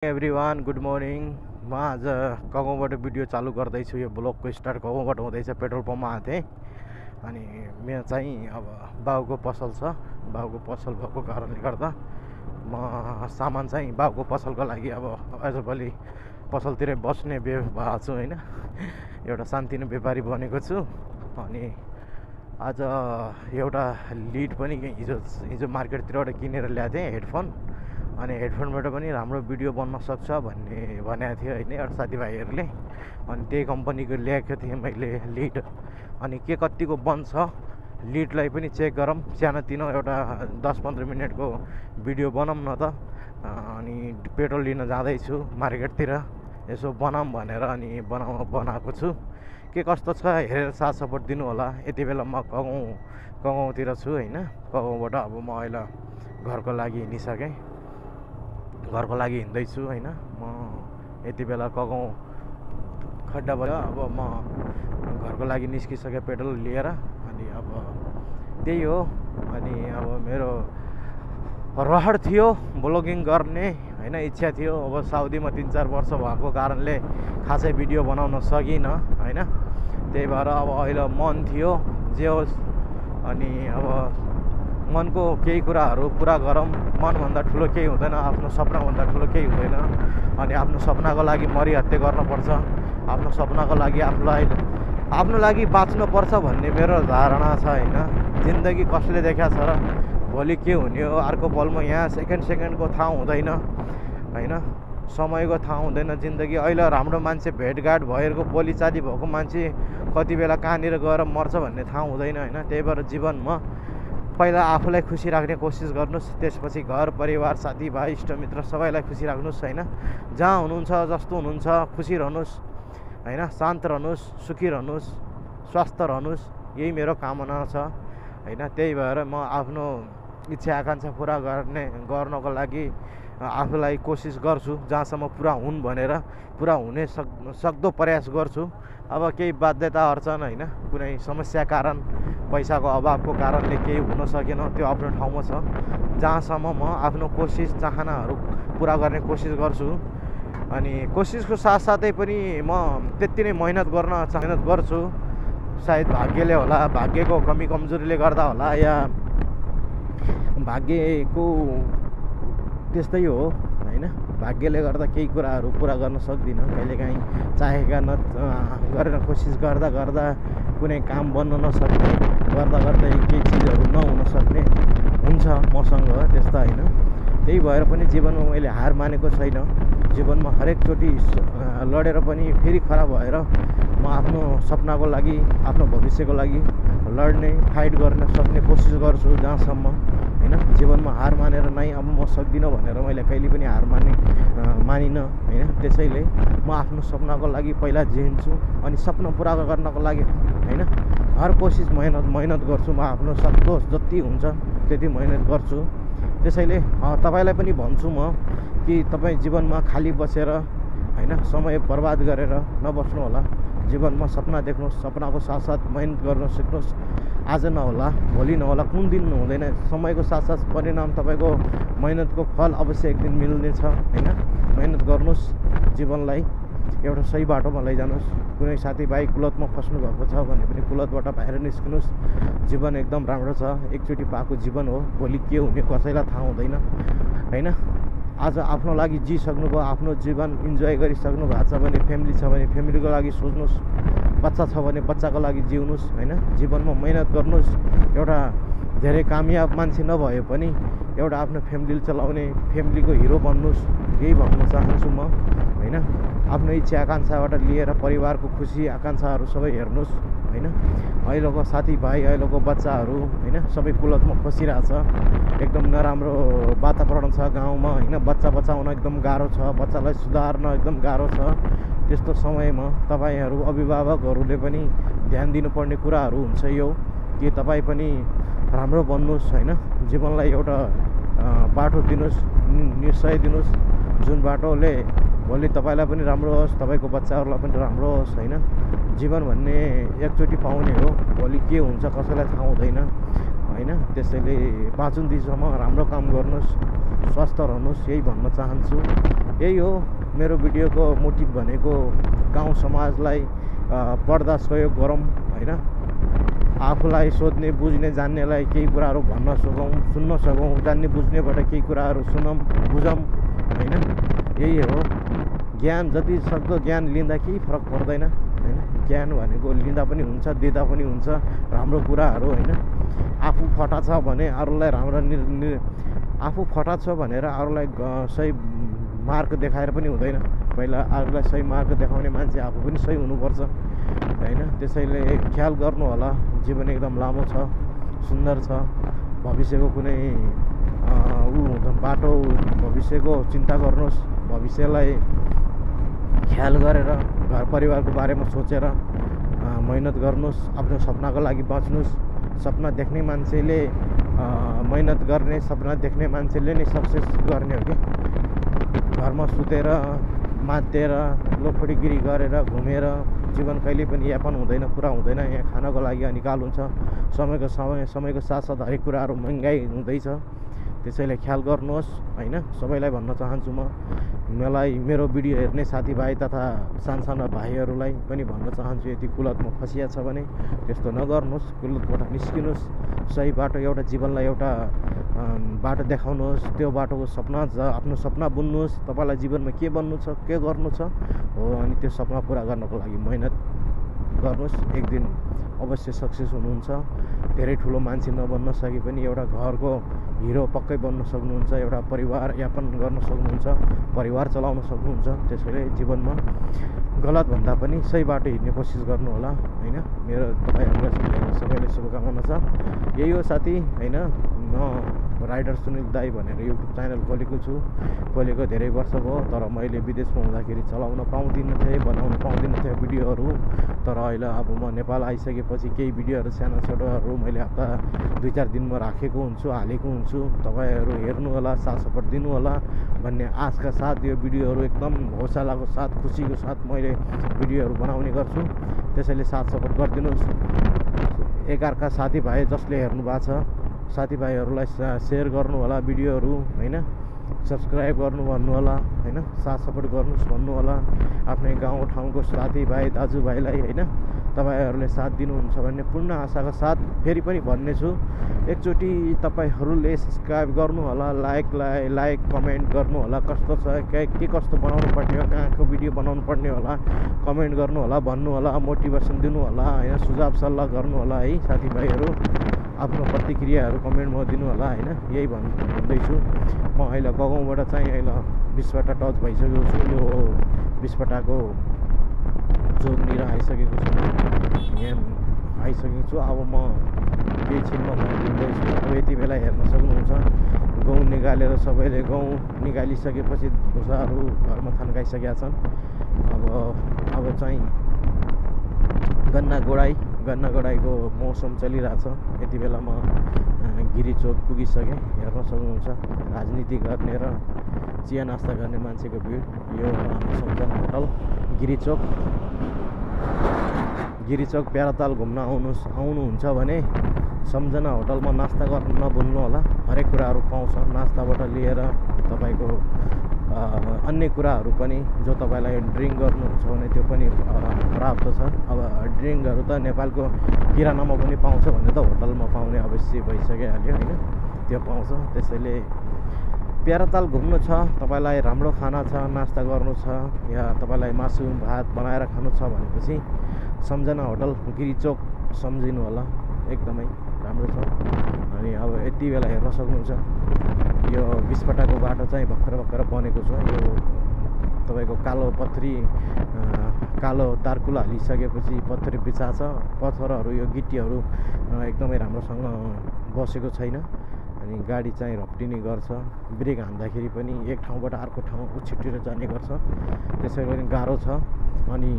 Everyone good morning. म आज कगाउँबाट video चालु गर्दैछु। यो ब्लगको स्टार्ट कगाउँबाट हुँदैछ। पेट्रोल पम्पमा आएको थिएँ अनि मेरो चाहिँ अब बाउको पसल छ। बाउको पसल भएको कारणले गर्दा म सामान चाहिँ बाउको पसलको लागि अब आजभोलि पसलतिरै बस्ने भएको छु होइन। एउटा सानोतिनो व्यापारी बनेको छु। अनि आज एउटा लिड पनि हिजो मार्केटतिरबाट किनेर ल्याएको थिएँ हेडफोन। अनि हेडफोनबाट पनि राम्रो भिडियो बन्न सक्छ भनेको थियो होइन एउटा साथीभाइहरूले। अनि त्यही कम्पनीको ल्याएको थिएँ मैले लिड। अनि के कतिको बन्छ लिडलाई पनि चेक गरौँ। सानोतिनो एउटा 10-15 मिनटको भिडियो बनाऊँ न त। अनि पेट्रोल लिन जाँदैछु मार्केटतिर, यसो बनाऊँ भनेर अनि बनाएको छु। के कस्तो छ हेरेर साथ सपोर्ट दिनु होला। यति बेला म कगाउँतिर छु होइन। कगाउँबाट अब म अहिले घरको लागि हिँडिसकेँ, घरको लागि हिँड्दैछु होइन। म यति बेला कगाउँ खड्डाबाट अब म घरको लागि निस्किसकेँ पेट्रोल लिएर। अनि अब त्यही हो। अनि अब मेरो रहर थियो ब्लगिङ गर्ने होइन, इच्छा थियो। अब साउदीमा 3-4 वर्ष भएको कारणले खासै भिडियो बनाउन सकिनँ होइन। त्यही भएर अब अहिले मन थियो जे होस्। अनि अब मनको केही कुराहरू पुरा गरौँ। मनभन्दा ठुलो केही हुँदैन, आफ्नो सपनाभन्दा ठुलो केही हुँदैन। अनि आफ्नो सपनाको लागि मरिहत्ते गर्नुपर्छ। आफ्नो सपनाको लागि आफ्नो लागि बाँच्नुपर्छ भन्ने मेरो धारणा छ होइन। जिन्दगी कसले देखाएको छ र भोलि के हुने हो अर्को पलमा। यहाँ सेकेन्डको थाहा हुँदैन होइन, समयको थाहा हुँदैन। जिन्दगी अहिले राम्रो मान्छे भेटघाट भएको बोलीचाली भएको मान्छे कति बेला कहाँनिर गएर मर्छ भन्ने थाहा हुँदैन होइन। त्यही भएर जीवनमा पहिला आफूलाई खुसी राख्ने कोसिस गर्नुहोस्, त्यसपछि घर परिवार साथीभाइ इष्टमित्र सबैलाई खुसी राख्नुहोस् होइन। जहाँ हुनुहुन्छ जस्तो हुनुहुन्छ खुसी रहनुहोस् होइन, शान्त रहनुहोस्, सुखी रहनुहोस्, स्वस्थ रहनुहोस्, यही मेरो कामना छ होइन। त्यही भएर म आफ्नो इच्छा आकाङ्क्षा पुरा गर्नको लागि आफूलाई कोसिस गर्छु। जहाँसम्म पुरा हुन् भनेर पुरा हुने सक्दो प्रयास गर्छु। अब केही बाध्यताहरू छन् होइन, कुनै समस्या कारण पैसाको अभावको कारणले केही हुन सकेन, त्यो आफ्नो ठाउँमा छ। जहाँसम्म म आफ्नो कोसिस चाहनाहरू पुरा गर्ने कोसिस गर्छु। अनि कोसिसको साथसाथै पनि म त्यति नै मेहनत गर्छु। सायद भाग्यले होला, भाग्यको कमी कमजोरीले गर्दा होला, या भाग्यको त्यस्तै हो होइन। भाग्यले गर्दा केही कुराहरू पुरा गर्न सक्दिनँ कहिलेकाहीँ। चाहेका गरेर कोसिस गर्दा कुनै काम बन्न नसक्ने, गर्दा केही चिजहरू नहुन सक्ने हुन्छ मसँग त्यस्ता होइन। त्यही भएर पनि जीवनमा मैले हार मानेको छैन। जीवनमा हरेकचोटि लडेर पनि फेरि खडा भएर म आफ्नो सपनाको लागि, आफ्नो भविष्यको लागि लड्ने, फाइट गर्न सक्ने कोसिस गर्छु जहाँसम्म होइन। जीवनमा हार मानेर नै अब म सक्दिनँ भनेर मैले कहिले पनि हार मानिनँ होइन। त्यसैले म आफ्नो सपनाको लागि पहिला जिन्छु। अनि सपना पुरा गर्नको लागि होइन हर कोसिस मेहनत गर्छु। म आफ्नो सक्दो जति हुन्छ त्यति मेहनत गर्छु। त्यसैले तपाईँलाई पनि भन्छु म कि तपाईँ जीवनमा खाली बसेर होइन समय बर्बाद गरेर नबस्नु होला। जीवनमा सपना देख्नुहोस्, सपनाको साथसाथ मेहनत गर्न सिक्नुहोस्। आज नहोला भोलि नहोला कुन दिन हुँदैन, समयको साथसाथ परिणाम तपाईँको मेहनतको फल अवश्य एक दिन मिल्नेछ होइन। मेहनत गर्नुहोस्, जीवनलाई एउटा सही बाटोमा लैजानुहोस्। कुनै साथीभाइ कुलतमा फस्नु भएको छ भने पनि कुलतबाट बाहिर निस्किनुहोस्। जीवन एकदम राम्रो छ, एकचोटि पाएको जीवन हो। भोलि के हुने कसैलाई थाहा हुँदैन होइन। आज आफ्नो लागि जिइसक्नुभयो, आफ्नो जीवन इन्जोय गरिसक्नु भएको छ भने, फ्यामिली छ भने फ्यामिलीको लागि सोच्नुहोस्, बच्चा छ भने बच्चाको लागि जिउनुहोस् होइन। जीवनमा मेहनत गर्नुहोस्। एउटा धेरै कामयाब मान्छे नभए पनि एउटा आफ्नो फ्यामिली चलाउने, फ्यामिलीको हिरो बन्नुहोस्, यही भन्न चाहन्छु म होइन। आफ्नो इच्छा आकाङ्क्षाबाट लिएर परिवारको खुसी आकाङ्क्षाहरू सबै हेर्नुहोस् होइन। अहिलेको साथीभाइ, अहिलेको बच्चाहरू होइन सबै कुलतमा फसिरहेछ। एकदम नराम्रो वातावरण छ गाउँमा होइन। बच्चा बचाउन एकदम गाह्रो छ, बच्चालाई सुधार्न एकदम गाह्रो छ। त्यस्तो समयमा तपाईँहरू अभिभावकहरूले पनि ध्यान दिनुपर्ने कुराहरू हुन्छ यो कि तपाईँ पनि राम्रो बन्नुहोस् होइन। जीवनलाई एउटा बाटो दिनुहोस्, निश्चय दिनुहोस् जुन बाटोले भोलि तपाईँलाई पनि राम्रो होस्, तपाईँको बच्चाहरूलाई पनि राम्रो होस् होइन। जीवन भन्ने एकचोटि पाउने हो, भोलि के हुन्छ कसैलाई थाहा हुँदैन होइन। त्यसैले बाँचुन्जेलसम्म राम्रो काम गर्नुहोस्, स्वस्थ रहनुहोस्, यही भन्न चाहन्छु। यही हो मेरो भिडियोको मोटिभ भनेको गाउँ समाजलाई पर्दा सहयोग गरौँ हैन। आफूलाई सोध्ने बुझ्ने जान्नेलाई केही कुराहरू भन्न सकौँ, सुन्न सकौँ, जान्ने बुझ्नेबाट केही कुराहरू सुनौँ बुझौँ हैन। यही हो ज्ञान। जति सक्दो ज्ञान लिँदा केही फरक पर्दैन हैन। ज्ञान भनेको लिँदा पनि हुन्छ, दिँदा पनि हुन्छ राम्रो कुराहरू हैन। आफू फटा छ भने अरूलाई राम्रो आफू फटा छ भनेर अरूलाई सही मार्ग देखाएर पनि हुँदैन। पहिला अरूलाई सही मार्ग देखाउने मान्छे आफू पनि सही हुनुपर्छ हैन। त्यसैले ख्याल गर्नु होला। जीवन एकदम लामो छ, सुन्दर छ। भविष्यको कुनै बाटो भविष्यको चिन्ता गर्नुहोस्। भविष्यलाई ख्याल गरेर घर परिवारको बारेमा सोचेर मेहनत गर्नुहोस्। आफ्नो सपनाको लागि बाँच्नुहोस्। सपना देख्ने मान्छेले मेहनत गर्ने, सपना देख्ने मान्छेले नै सक्सेस गर्ने हो कि। घरमा सुतेर मातेर लोखोडीगिरी गरेर घुमेर जीवन कहिले पनि यापन हुँदैन, पुरा हुँदैन। यहाँ खानको लागि निकाल हुन्छ। समयको साथसाथ हरेक कुराहरू महँगाइ हुँदैछ। त्यसैले ख्याल गर्नुहोस् हैन। सबैलाई भन्न चाहन्छु म। मलाई मेरो भिडियो हेर्ने साथीभाइ तथा सानसाना भाइहरूलाई पनि भन्न चाहन्छु, यदि कुलतमा फसिया छ भने त्यस्तो नगर्नुहोस्। कुलतबाट निस्किनुहोस्। सही बाटो एउटा जीवनलाई एउटा बाटो देखाउनुहोस्। त्यो बाटोको सपना आफ्नो सपना बुन्नुहोस्। तपाईँलाई जीवनमा के बन्नु छ, के गर्नु छ हो, अनि त्यो सपना पुरा गर्नको लागि मेहनत गर्नुहोस्। एक दिन अवश्य सक्सेस हुनुहुन्छ। धेरै ठुलो मान्छे नबन्न सके पनि एउटा घरको हिरो पक्कै बन्न सक्नुहुन्छ। एउटा परिवार यापन गर्न सक्नुहुन्छ, परिवार चलाउन सक्नुहुन्छ। त्यसैले जीवनमा गलत भन्दा पनि सही बाटो हिँड्ने कोसिस गर्नु होला हैन। मेरो तपाईँहरूलाई सबैले शुभकामना छ। यही हो साथी हैन। म राइडर सुनिल दाई भनेर युट्युब च्यानल खोलेको धेरै वर्ष भयो। तर मैले विदेशमा हुँदाखेरि चलाउन पाउँदिनँ थिएँ, बनाउन पाउँदिनँ थिएँ भिडियोहरू। तर अहिले अब म नेपाल आइसकेपछि केही भिडियोहरू साना छोटोहरू मैले हप्ता 2-4 दिनमा राखेको हुन्छु, हालेको हुन्छु। तपाईँहरू हेर्नु होला, साथ सपोर्ट दिनु होला भन्ने आशका साथ यो भिडियोहरू एकदम हौसलाको साथ, खुसीको साथ मैले भिडियोहरू बनाउने गर्छु। त्यसैले साथ सपोर्ट गरिदिनुहोस्। एकअर्का साथीभाइ जसले हेर्नु भएको छ साथीभाइहरूलाई सेयर गर्नु होला भिडियोहरू हैन। सब्सक्राइब गर्नु भन्नु होला हैन। साथ सपोर्ट गर्नुहोस् भन्नु होला आफ्नै गाउँ ठाउँको साथीभाइ दाजुभाइलाई हैन। तपाईँहरूले साथ दिनुहुन्छ भन्ने पूर्ण आशाका साथ फेरि पनि भन्ने छु। एकचोटि तपाईँहरूले सब्सक्राइब गर्नु होला, लाइक कमेन्ट गर्नु होला। कस्तो छ, के कस्तो बनाउनु पर्ने हो, कहाँको भिडियो बनाउनु पर्ने होला कमेन्ट गर्नु होला, भन्नु होला, मोटिभेसन दिनु होला हैन। सुझाव सल्लाह गर्नु होला है साथीभाइहरू। आफ्नो प्रतिक्रियाहरू कमेन्टमा दिनु होला हैन। यही भन्दैछु। म अहिले गाउँबाट चाहिँ अहिले 20वटा टच भइसकेको छु। यो 20वटाको जोगनिर आइसकेको छु। यहाँ आइसकेको छु। अब म केही छिनमा हिँड्दैछु। अब यति बेला हेर्न सक्नुहुन्छ गहुँ निकालेर सबैले गहुँ निकालिसकेपछि भुसाहरू घरमा थन्काइसकेका छन्। अब चाहिँ गन्ना गोडाइको मौसम चलिरहेछ। यति बेला म गिरिचोक पुगिसकेँ। हेर्न सक्नुहुन्छ राजनीति गर्ने र चिया नास्ता गर्ने मान्छेको भिड। यो हाम्रो सम्झना होटल गिरिचोक प्याराताल घुम्न आउनुहुन्छ भने सम्झना होटलमा नास्ता गर्न नभुल्नु होला। हरेक कुराहरू पाउँछ, नास्ताबाट लिएर तपाईँको अन्य कुराहरू पनि। जो तपाईँलाई ड्रिङ्क गर्नुहुन्छ भने त्यो पनि प्राप्त छ। अब ड्रिङ्कहरू त नेपालको किरानामा पनि पाउँछ भने त होटलमा पाउने अवश्य भइसकिहाल्यो होइन। त्यो पाउँछ। त्यसैले प्याराताल घुम्नु छ, तपाईँलाई राम्रो खाना छ, नास्ता गर्नु छ, या तपाईँलाई मासु भात बनाएर खानु छ भनेपछि सम्झना होटल गिरिचोक सम्झिनु होला। एकदमै राम्रो छ। अनि अब यति बेला हेर्न सक्नुहुन्छ यो 20वटाको बाटो चाहिँ भर्खर बनेको छ। यो तपाईँको कालो तारकुला हालिसकेपछि पत्थर बिछा छ। पत्थरहरू यो गिट्टीहरू एकदमै राम्रोसँग बसेको छैन। अनि गाडी चाहिँ रप्टिने गर्छ। ब्रेक हान्दाखेरि पनि एक ठाउँबाट अर्को ठाउँ उछिटेर जाने गर्छ। त्यसै गरी गाह्रो छ। अनि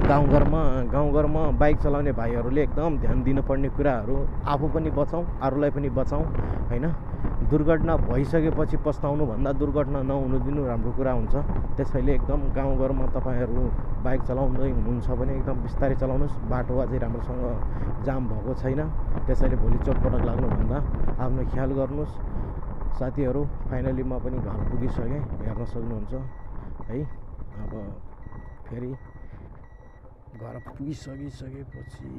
गाउँघरमा बाइक चलाउने भाइहरूले एकदम ध्यान दिनुपर्ने कुराहरू, आफू पनि बचाउँ अरूलाई पनि बचाउँ हैन। दुर्घटना भइसकेपछि पस्ताउनुभन्दा दुर्घटना नहुनु दिनु राम्रो कुरा हुन्छ। त्यसैले एकदम गाउँघरमा तपाईँहरू बाइक चलाउँदै हुनुहुन्छ भने एकदम बिस्तारै चलाउनुहोस्। बाटो अझै राम्रोसँग जाम भएको छैन। त्यसैले भोलि चोटपटक लाग्नुभन्दा आफ्नो ख्याल गर्नुहोस्। साथीहरू फाइनली म पनि घर पुगिसकेँ, हेर्न सक्नुहुन्छ है। अब फेरि घर पुगिसकेपछि